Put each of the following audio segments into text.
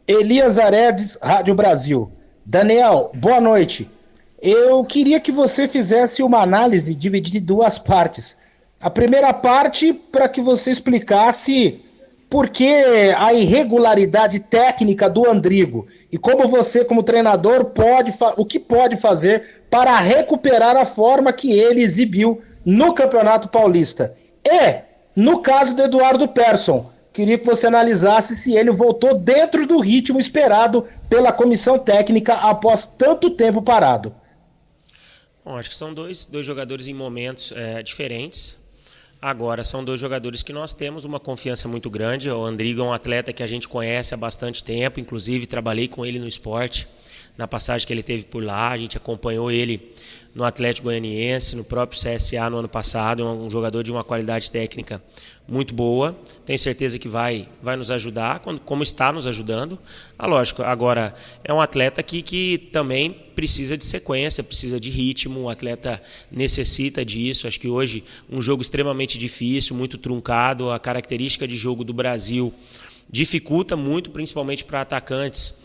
Elias Aredes, Rádio Brasil. Daniel, boa noite. Eu queria que você fizesse uma análise dividida em duas partes. A primeira parte, para que você explicasse por que a irregularidade técnica do Andrigo e como você, como treinador, o que pode fazer para recuperar a forma que ele exibiu no Campeonato Paulista. E, no caso do Eduardo Persson, queria que você analisasse se ele voltou dentro do ritmo esperado pela comissão técnica após tanto tempo parado. Bom, acho que são dois jogadores em momentos diferentes. Agora, são dois jogadores que nós temos uma confiança muito grande. O Andrigo é um atleta que a gente conhece há bastante tempo, inclusive trabalhei com ele no esporte, na passagem que ele teve por lá. A gente acompanhou ele no Atlético Goianiense, no próprio CSA no ano passado. É um jogador de uma qualidade técnica muito boa. Tenho certeza que vai nos ajudar, como está nos ajudando. Lógico, agora é um atleta que também precisa de sequência, precisa de ritmo. O atleta necessita disso. Acho que hoje um jogo extremamente difícil, muito truncado. A característica de jogo do Brasil dificulta muito, principalmente para atacantes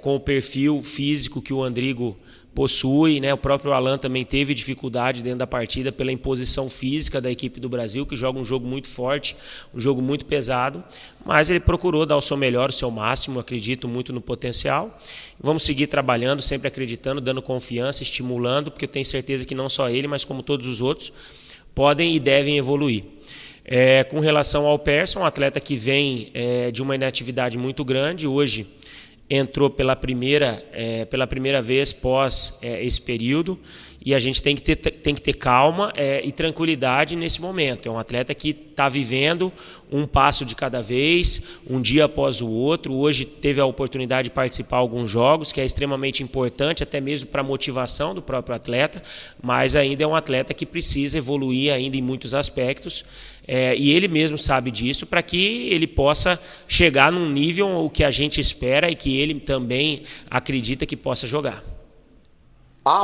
com o perfil físico que o Andrigo possui, né? O próprio Alan também teve dificuldade dentro da partida pela imposição física da equipe do Brasil, que joga um jogo muito forte, um jogo muito pesado, mas ele procurou dar o seu melhor, o seu máximo. Acredito muito no potencial. Vamos seguir trabalhando, sempre acreditando, dando confiança, estimulando, porque eu tenho certeza que não só ele, mas como todos os outros, podem e devem evoluir. Com relação ao Persson, um atleta que vem de uma inatividade muito grande, hoje entrou pela primeira vez pós esse período, e a gente tem que ter calma e tranquilidade nesse momento. É um atleta que está vivendo um passo de cada vez, um dia após o outro. Hoje teve a oportunidade de participar de alguns jogos, que é extremamente importante, até mesmo para a motivação do próprio atleta, mas ainda é um atleta que precisa evoluir ainda em muitos aspectos, e ele mesmo sabe disso, para que ele possa chegar num nível o que a gente espera e que ele também acredita que possa jogar.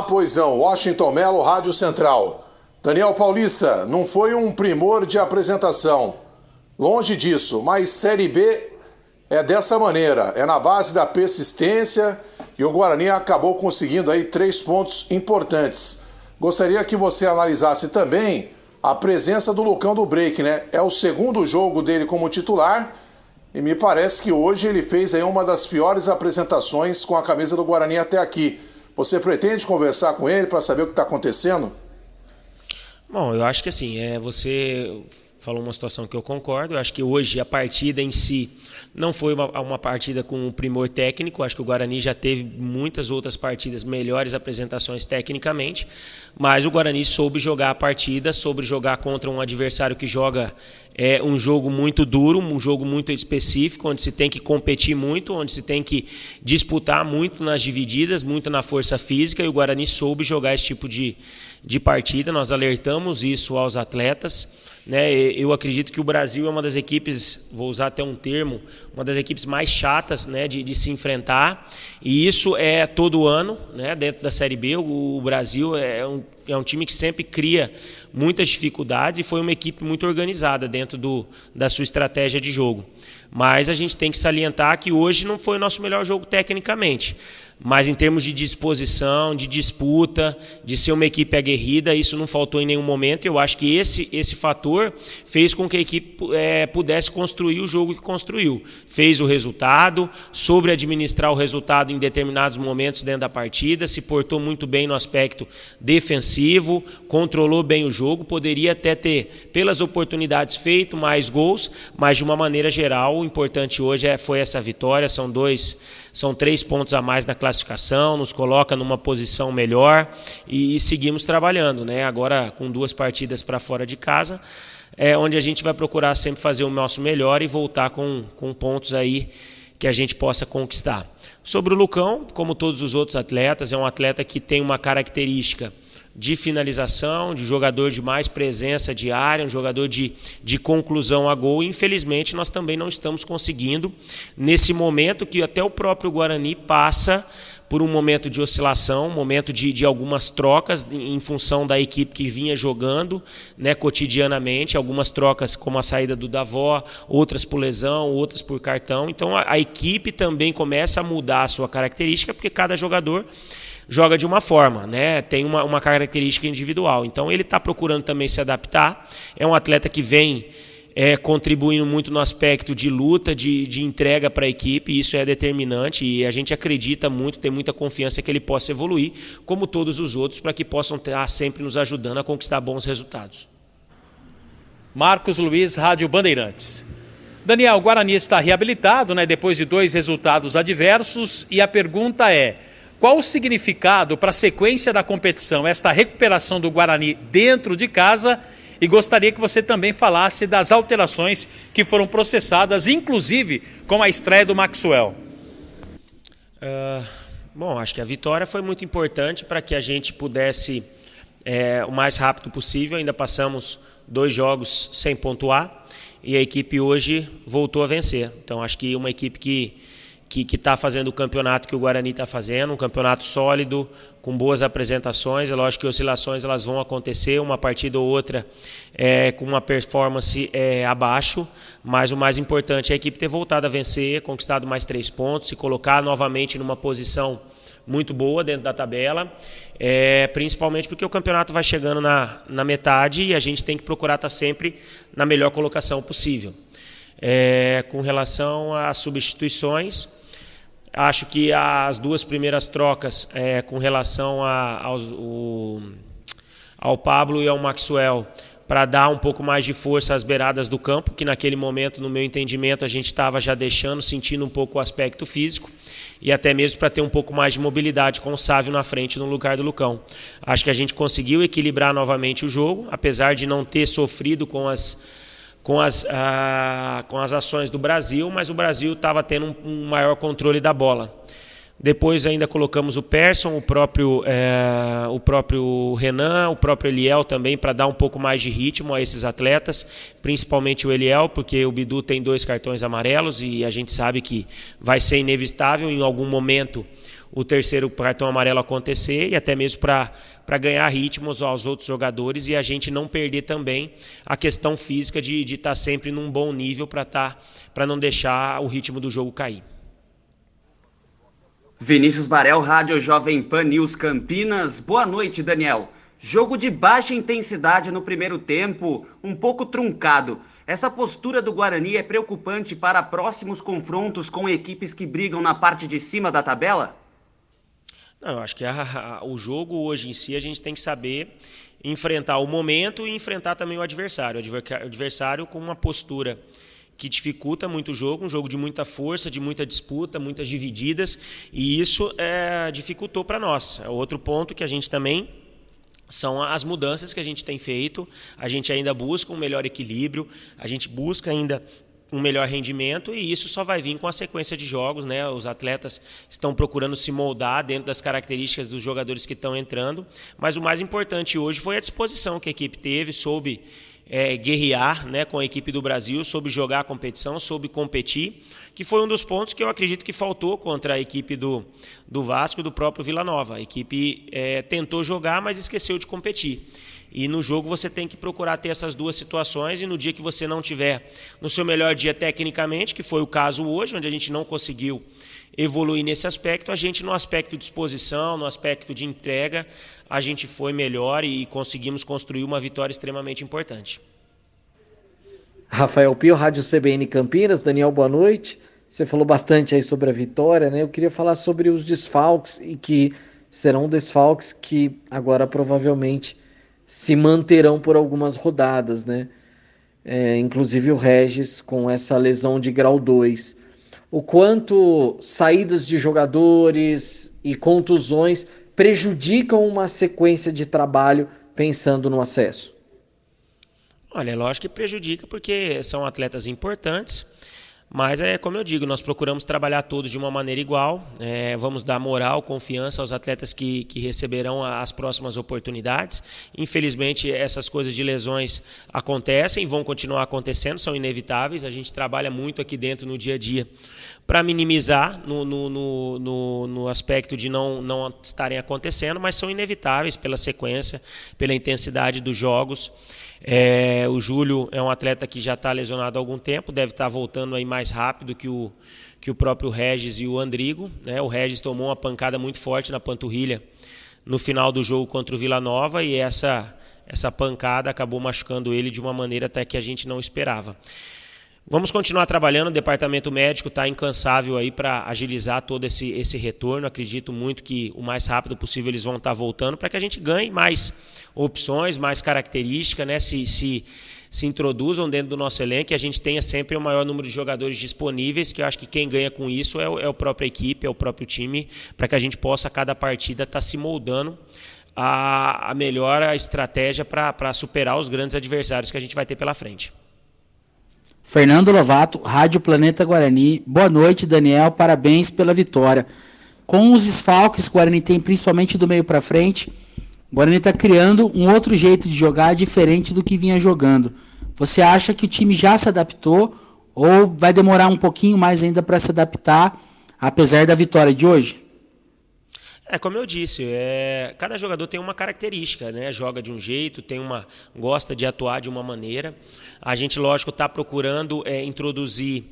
Pois não, Washington Melo, Rádio Central. Daniel Paulista, não foi um primor de apresentação, longe disso, mas Série B é dessa maneira, é na base da persistência, e o Guarani acabou conseguindo aí 3 pontos importantes. Gostaria que você analisasse também a presença do Lucão do Break, né? É o segundo jogo dele como titular, e me parece que hoje ele fez aí uma das piores apresentações com a camisa do Guarani até aqui. Você pretende conversar com ele para saber o que está acontecendo? Bom, eu acho que assim, você falou uma situação que eu concordo. Eu acho que hoje a partida em si não foi uma partida com um primor técnico. Acho que o Guarani já teve muitas outras partidas, melhores apresentações tecnicamente, mas o Guarani soube jogar a partida, soube jogar contra um adversário que joga um jogo muito duro, um jogo muito específico, onde se tem que competir muito, onde se tem que disputar muito nas divididas, muito na força física, e o Guarani soube jogar esse tipo de partida. Nós alertamos isso aos atletas, né? Eu acredito que o Brasil é uma das equipes, vou usar até um termo, uma das equipes mais chatas, né, de se enfrentar, e isso é todo ano, né, dentro da Série B. O Brasil é um time que sempre cria muitas dificuldades, e foi uma equipe muito organizada dentro da sua estratégia de jogo. Mas a gente tem que salientar que hoje não foi o nosso melhor jogo tecnicamente, mas em termos de disposição, de disputa, de ser uma equipe aguerrida, isso não faltou em nenhum momento. Eu acho que esse fator fez com que a equipe pudesse construir o jogo que construiu. Fez o resultado, soube administrar o resultado em determinados momentos dentro da partida, se portou muito bem no aspecto defensivo, controlou bem o jogo, poderia até ter, pelas oportunidades, feito mais gols, mas de uma maneira geral, o importante hoje foi essa vitória. São 3 pontos a mais na classificação, nos coloca numa posição melhor, e seguimos trabalhando, né? Agora com 2 partidas para fora de casa, onde a gente vai procurar sempre fazer o nosso melhor e voltar com pontos aí que a gente possa conquistar. Sobre o Lucão, como todos os outros atletas, é um atleta que tem uma característica de finalização, de jogador de mais presença de área, um jogador de conclusão a gol. Infelizmente, nós também não estamos conseguindo, nesse momento que até o próprio Guarani passa por um momento de oscilação, um momento de algumas trocas em função da equipe que vinha jogando, né, cotidianamente, algumas trocas como a saída do Davó, outras por lesão, outras por cartão. Então a equipe também começa a mudar a sua característica, porque cada jogador joga de uma forma, né? Tem uma característica individual. Então ele está procurando também se adaptar. É um atleta que vem contribuindo muito no aspecto de luta, de entrega para a equipe, e isso é determinante, e a gente acredita muito, tem muita confiança que ele possa evoluir, como todos os outros, para que possam estar sempre nos ajudando a conquistar bons resultados. Marcos Luiz, Rádio Bandeirantes. Daniel, o Guarani está reabilitado, né, depois de 2 resultados adversos, e a pergunta é: qual o significado para a sequência da competição, esta recuperação do Guarani dentro de casa? E gostaria que você também falasse das alterações que foram processadas, inclusive com a estreia do Maxwell. Bom, acho que a vitória foi muito importante para que a gente pudesse, o mais rápido possível. Ainda passamos 2 jogos sem pontuar e a equipe hoje voltou a vencer. Então acho que uma equipe que está fazendo o campeonato que o Guarani está fazendo, um campeonato sólido, com boas apresentações. É lógico que oscilações elas vão acontecer, uma partida ou outra com uma performance abaixo, mas o mais importante é a equipe ter voltado a vencer, conquistado mais 3 pontos, se colocar novamente numa posição muito boa dentro da tabela, principalmente porque o campeonato vai chegando na metade e a gente tem que procurar estar sempre na melhor colocação possível. Com relação às substituições, acho que as 2 primeiras trocas com relação ao Pablo e ao Maxwell, para dar um pouco mais de força às beiradas do campo, que naquele momento, no meu entendimento, a gente estava já sentindo um pouco o aspecto físico, e até mesmo para ter um pouco mais de mobilidade com o Sávio na frente no lugar do Lucão. Acho que a gente conseguiu equilibrar novamente o jogo, apesar de não ter sofrido com as ações do Brasil, mas o Brasil estava tendo um maior controle da bola. Depois ainda colocamos o Persson, o próprio Renan, o próprio Eliel também, para dar um pouco mais de ritmo a esses atletas, principalmente o Eliel, porque o Bidu tem 2 cartões amarelos e a gente sabe que vai ser inevitável em algum momento o 3º cartão amarelo acontecer, e até mesmo para ganhar ritmos aos outros jogadores e a gente não perder também a questão física de estar sempre num bom nível para não deixar o ritmo do jogo cair. Vinícius Barel, Rádio Jovem Pan News Campinas. Boa noite, Daniel. Jogo de baixa intensidade no primeiro tempo, um pouco truncado. Essa postura do Guarani é preocupante para próximos confrontos com equipes que brigam na parte de cima da tabela? Não, eu acho que o jogo hoje em si a gente tem que saber enfrentar o momento e enfrentar também o adversário. O adversário com uma postura que dificulta muito o jogo, um jogo de muita força, de muita disputa, muitas divididas, e isso dificultou para nós. Outro ponto que a gente também são as mudanças que a gente tem feito. A gente ainda busca um melhor equilíbrio, a gente busca ainda um melhor rendimento, e isso só vai vir com a sequência de jogos, né? Os atletas estão procurando se moldar dentro das características dos jogadores que estão entrando, mas o mais importante hoje foi a disposição que a equipe teve, soube guerrear, né, com a equipe do Brasil, soube jogar a competição, soube competir, que foi um dos pontos que eu acredito que faltou contra a equipe do Vasco e do próprio Vila Nova. A equipe tentou jogar, mas esqueceu de competir. E no jogo você tem que procurar ter essas 2 situações, e no dia que você não tiver no seu melhor dia tecnicamente, que foi o caso hoje, onde a gente não conseguiu evoluir nesse aspecto, a gente no aspecto de disposição, no aspecto de entrega, a gente foi melhor e conseguimos construir uma vitória extremamente importante. Rafael Pio, Rádio CBN Campinas. Daniel, boa noite. Você falou bastante aí sobre a vitória, né? Eu queria falar sobre os desfalques, e que serão desfalques que agora provavelmente se manterão por algumas rodadas, né? Inclusive o Regis com essa lesão de grau 2. O quanto saídas de jogadores e contusões prejudicam uma sequência de trabalho pensando no acesso? Olha, é lógico que prejudica, porque são atletas importantes. Mas como eu digo, nós procuramos trabalhar todos de uma maneira igual, vamos dar moral, confiança aos atletas que receberão as próximas oportunidades. Infelizmente, essas coisas de lesões acontecem, vão continuar acontecendo, são inevitáveis. A gente trabalha muito aqui dentro no dia a dia para minimizar no aspecto de não estarem acontecendo, mas são inevitáveis pela sequência, pela intensidade dos jogos. O Júlio é um atleta que já está lesionado há algum tempo, deve estar voltando aí mais rápido que o próprio Regis e o Andrigo, né? O Regis tomou uma pancada muito forte na panturrilha no final do jogo contra o Vila Nova e essa pancada acabou machucando ele de uma maneira até que a gente não esperava. Vamos continuar trabalhando, o departamento médico está incansável aí para agilizar todo esse retorno. Acredito muito que o mais rápido possível eles vão estar voltando para que a gente ganhe mais opções, mais características, né? Se introduzam dentro do nosso elenco e a gente tenha sempre o maior número de jogadores disponíveis, que eu acho que quem ganha com isso é a própria equipe, é o próprio time, para que a gente possa, a cada partida, estar se moldando a melhor estratégia para superar os grandes adversários que a gente vai ter pela frente. Fernando Lovato, Rádio Planeta Guarani. Boa noite, Daniel. Parabéns pela vitória. Com os desfalques que o Guarani tem, principalmente do meio para frente, o Guarani está criando um outro jeito de jogar diferente do que vinha jogando. Você acha que o time já se adaptou ou vai demorar um pouquinho mais ainda para se adaptar, apesar da vitória de hoje? Como eu disse, cada jogador tem uma característica, né? Joga de um jeito, gosta de atuar de uma maneira. A gente, lógico, está procurando introduzir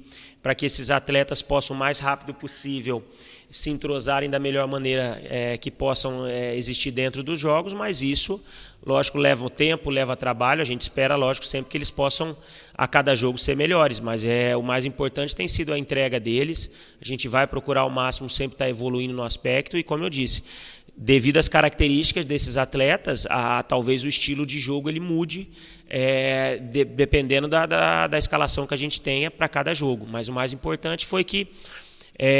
para que esses atletas possam o mais rápido possível se entrosarem da melhor maneira que possam existir dentro dos jogos, mas isso, lógico, leva tempo, leva trabalho. A gente espera, lógico, sempre que eles possam a cada jogo ser melhores, mas o mais importante tem sido a entrega deles. A gente vai procurar ao máximo sempre estar evoluindo no aspecto e, como eu disse, devido às características desses atletas, talvez o estilo de jogo ele mude, dependendo da escalação que a gente tenha para cada jogo. Mas o mais importante foi que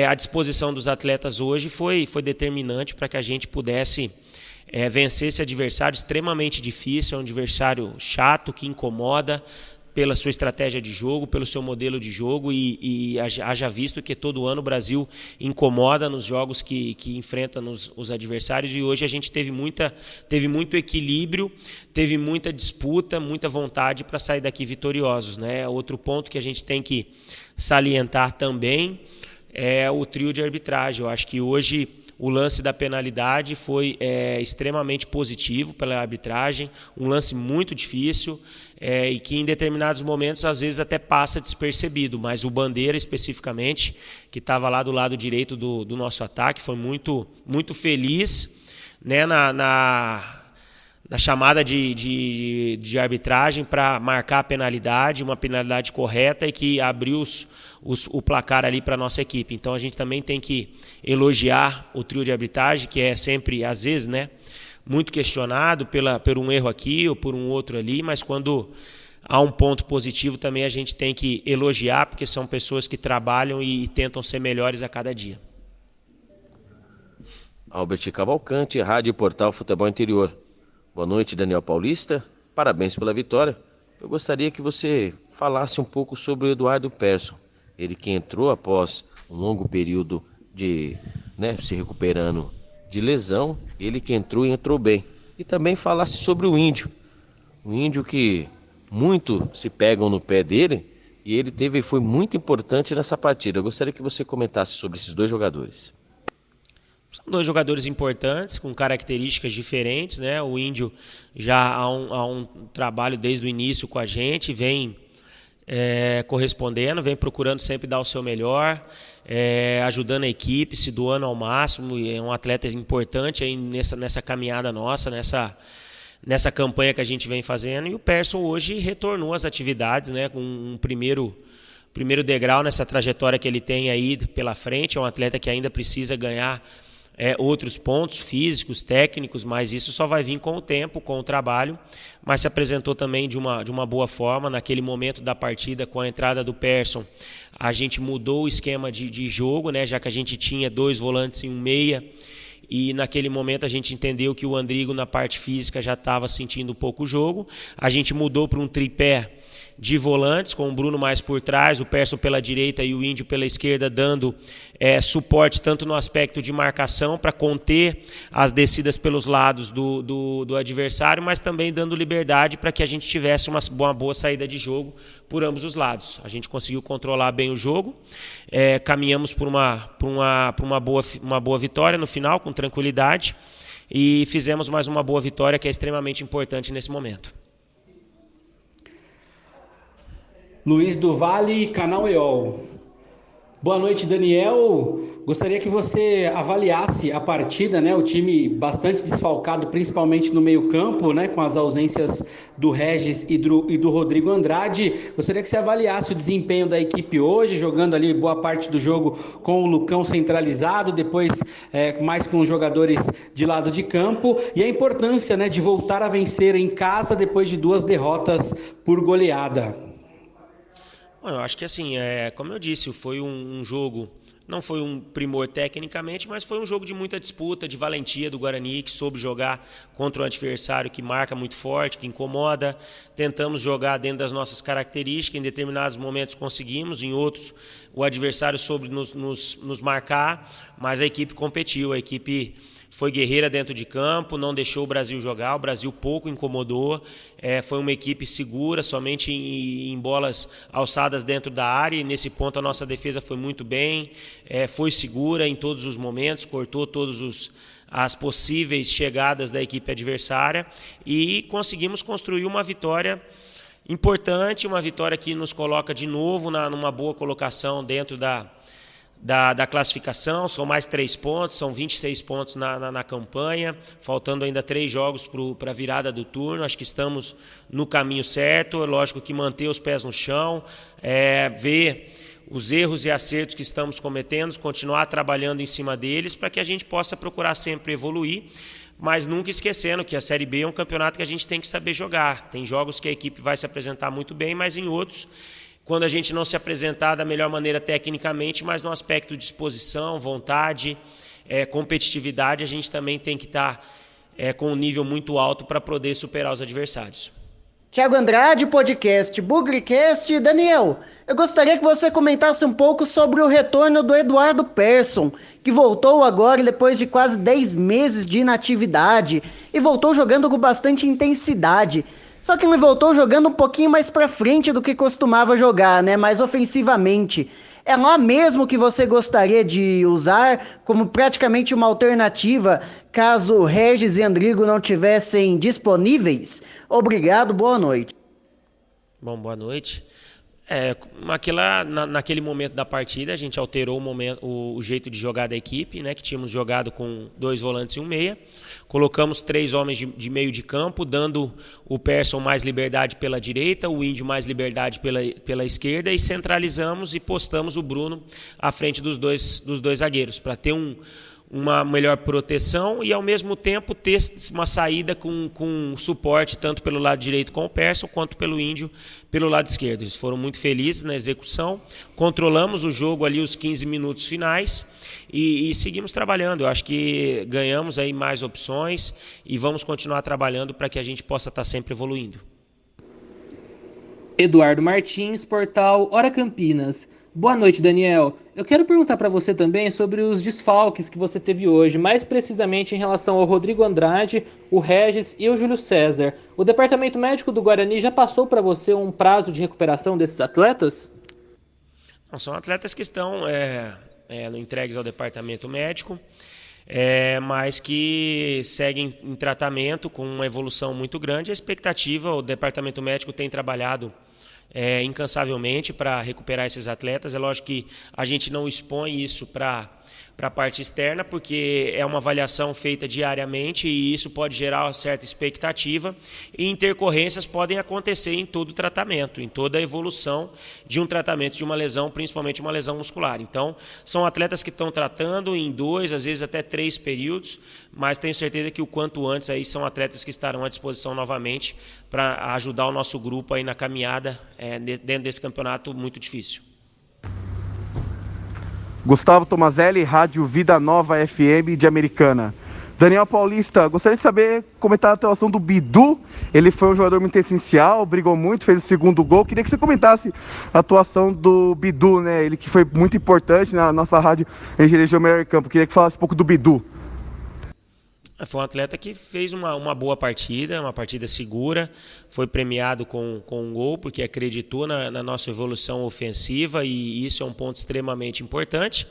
a disposição dos atletas hoje foi determinante para que a gente pudesse vencer esse adversário extremamente difícil, é um adversário chato, que incomoda pela sua estratégia de jogo, pelo seu modelo de jogo e haja visto que todo ano o Brasil incomoda nos jogos que enfrenta os adversários e hoje a gente teve muito equilíbrio, teve muita disputa, muita vontade para sair daqui vitoriosos, né? Outro ponto que a gente tem que salientar também é o trio de arbitragem. Eu acho que hoje o lance da penalidade foi extremamente positivo pela arbitragem, um lance muito difícil e que em determinados momentos às vezes até passa despercebido, mas o Bandeira especificamente, que estava lá do lado direito do nosso ataque, foi muito, muito feliz, né, na chamada de arbitragem para marcar a penalidade, uma penalidade correta e que abriu o placar ali para a nossa equipe. Então a gente também tem que elogiar o trio de arbitragem, que é sempre, às vezes, né, muito questionado por um erro aqui ou por um outro ali, mas quando há um ponto positivo também a gente tem que elogiar, porque são pessoas que trabalham e tentam ser melhores a cada dia. Albert Cavalcante, Rádio Portal Futebol Interior. Boa noite, Daniel Paulista. Parabéns pela vitória. Eu gostaria que você falasse um pouco sobre o Eduardo Persson. Ele que entrou após um longo período de se recuperando de lesão, ele que entrou bem. E também falasse sobre o Índio. O Índio que muito se pegam no pé dele e ele foi muito importante nessa partida. Eu gostaria que você comentasse sobre esses dois jogadores. São dois jogadores importantes, com características diferentes, né? O Índio já há um trabalho desde o início com a gente, vem correspondendo, vem procurando sempre dar o seu melhor, ajudando a equipe, se doando ao máximo, e é um atleta importante aí nessa caminhada nossa, nessa campanha que a gente vem fazendo. E o Persson hoje retornou às atividades, né, com um primeiro degrau nessa trajetória que ele tem aí pela frente. É um atleta que ainda precisa ganhar outros pontos físicos, técnicos, mas isso só vai vir com o tempo, com o trabalho, mas se apresentou também de uma boa forma. Naquele momento da partida, com a entrada do Persson, a gente mudou o esquema de jogo, né, já que a gente tinha 2 volantes e um meia, e naquele momento a gente entendeu que o Andrigo na parte física já estava sentindo um pouco o jogo, a gente mudou para um tripé de volantes, com o Bruno mais por trás, o Persson pela direita e o Índio pela esquerda, dando suporte tanto no aspecto de marcação para conter as descidas pelos lados do adversário, mas também dando liberdade para que a gente tivesse uma boa saída de jogo por ambos os lados. A gente conseguiu controlar bem o jogo, caminhamos por uma boa vitória no final, com tranquilidade, e fizemos mais uma boa vitória, que é extremamente importante nesse momento. Luiz do Vale, Canal EOL. Boa noite, Daniel. Gostaria que você avaliasse a partida, né? O time bastante desfalcado, principalmente no meio-campo, né? Com as ausências do Regis e do Rodrigo Andrade. Gostaria que você avaliasse o desempenho da equipe hoje, jogando ali boa parte do jogo com o Lucão centralizado, depois mais com os jogadores de lado de campo, e a importância, né, de voltar a vencer em casa depois de 2 derrotas por goleada. Bom, eu acho que assim, como eu disse, foi um jogo, não foi um primor tecnicamente, mas foi um jogo de muita disputa, de valentia do Guarani, que soube jogar contra um adversário que marca muito forte, que incomoda. Tentamos jogar dentro das nossas características, em determinados momentos conseguimos, em outros o adversário soube nos marcar, mas a equipe competiu, a equipe foi guerreira dentro de campo, não deixou o Brasil jogar, o Brasil pouco incomodou, foi uma equipe segura, somente em bolas alçadas dentro da área, e nesse ponto a nossa defesa foi muito bem, foi segura em todos os momentos, cortou todas as possíveis chegadas da equipe adversária e conseguimos construir uma vitória importante, uma vitória que nos coloca de novo numa boa colocação dentro da classificação. São mais 3 pontos, são 26 pontos na campanha, faltando ainda 3 jogos para a virada do turno. Acho que estamos no caminho certo. É lógico que manter os pés no chão, ver os erros e acertos que estamos cometendo, continuar trabalhando em cima deles para que a gente possa procurar sempre evoluir, mas nunca esquecendo que a Série B é um campeonato que a gente tem que saber jogar. Tem jogos que a equipe vai se apresentar muito bem, mas em outros, quando a gente não se apresentar da melhor maneira tecnicamente, mas no aspecto de disposição, vontade, competitividade, a gente também tem que estar com um nível muito alto para poder superar os adversários. Thiago Andrade, podcast Bugrecast. Daniel, eu gostaria que você comentasse um pouco sobre o retorno do Eduardo Persson, que voltou agora depois de quase 10 meses de inatividade e voltou jogando com bastante intensidade. Só que ele voltou jogando um pouquinho mais pra frente do que costumava jogar, né? Mais ofensivamente. É lá mesmo que você gostaria de usar como praticamente uma alternativa caso Regis e Andrigo não tivessem disponíveis? Obrigado, boa noite. Bom, boa noite. Naquele momento da partida, a gente alterou o jeito de jogar da equipe, né, que tínhamos jogado com 2 volantes e um meia. Colocamos 3 homens de meio de campo, dando o Persson mais liberdade pela direita, o Índio mais liberdade pela esquerda, e centralizamos e postamos o Bruno à frente dos dois zagueiros, para ter uma melhor proteção e, ao mesmo tempo, ter uma saída com suporte tanto pelo lado direito com o Persson quanto pelo Índio pelo lado esquerdo. Eles foram muito felizes na execução, controlamos o jogo ali os 15 minutos finais e seguimos trabalhando. Eu acho que ganhamos aí mais opções e vamos continuar trabalhando para que a gente possa estar sempre evoluindo. Eduardo Martins, portal Hora Campinas. Boa noite, Daniel. Eu quero perguntar para você também sobre os desfalques que você teve hoje, mais precisamente em relação ao Rodrigo Andrade, o Regis e o Júlio César. O departamento médico do Guarani já passou para você um prazo de recuperação desses atletas? Não, são atletas que estão entregues ao departamento médico, mas que seguem em tratamento com uma evolução muito grande. A expectativa, o departamento médico tem trabalhado incansavelmente para recuperar esses atletas. É lógico que a gente não expõe isso para a parte externa, porque é uma avaliação feita diariamente e isso pode gerar uma certa expectativa, e intercorrências podem acontecer em todo o tratamento, em toda a evolução de um tratamento de uma lesão, principalmente uma lesão muscular. Então, são atletas que estão tratando em 2, às vezes até 3 períodos, mas tenho certeza que o quanto antes aí são atletas que estarão à disposição novamente para ajudar o nosso grupo aí na caminhada dentro desse campeonato muito difícil. Gustavo Tomazelli, Rádio Vida Nova FM de Americana. Daniel Paulista, gostaria de saber como está a atuação do Bidu. Ele foi um jogador muito essencial, brigou muito, fez o segundo gol. Queria que você comentasse a atuação do Bidu, né? Ele que foi muito importante na nossa rádio em Gereja Melhor Campo. Queria que falasse um pouco do Bidu. Foi um atleta que fez uma boa partida, uma partida segura, foi premiado com um gol, porque acreditou na nossa evolução ofensiva e isso é um ponto extremamente importante.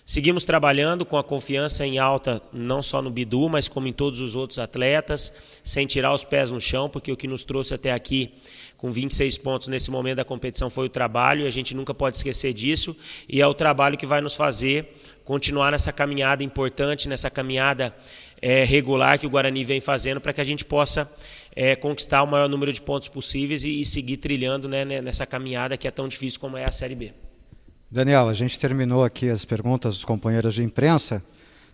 Seguimos trabalhando com a confiança em alta, não só no Bidu, mas como em todos os outros atletas, sem tirar os pés no chão, porque o que nos trouxe até aqui com 26 pontos nesse momento da competição foi o trabalho, e a gente nunca pode esquecer disso, e é o trabalho que vai nos fazer continuar nessa caminhada importante, nessa caminhada regular que o Guarani vem fazendo, para que a gente possa conquistar o maior número de pontos possíveis e seguir trilhando, né, nessa caminhada que é tão difícil como é a Série B. Daniel, a gente terminou aqui as perguntas dos companheiros de imprensa.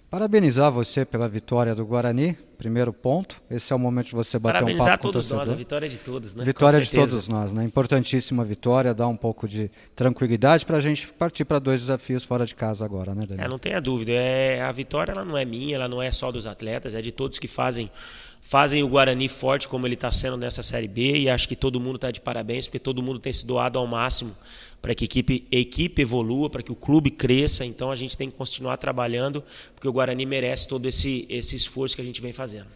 Parabenizar você pela vitória do Guarani, primeiro ponto. Esse é o momento de você bater um papo com o torcedor. Parabenizar todos nós, a vitória é de todos, né? Vitória de todos nós, né? Importantíssima vitória, dá um pouco de tranquilidade para a gente partir para 2 desafios fora de casa agora, né, Daniel? Não tenha dúvida, a vitória ela não é minha, ela não é só dos atletas, é de todos que fazem o Guarani forte como ele está sendo nessa Série B, e acho que todo mundo está de parabéns, porque todo mundo tem se doado ao máximo para que a equipe evolua, para que o clube cresça. Então a gente tem que continuar trabalhando, porque o Guarani merece todo esse esforço que a gente vem fazendo.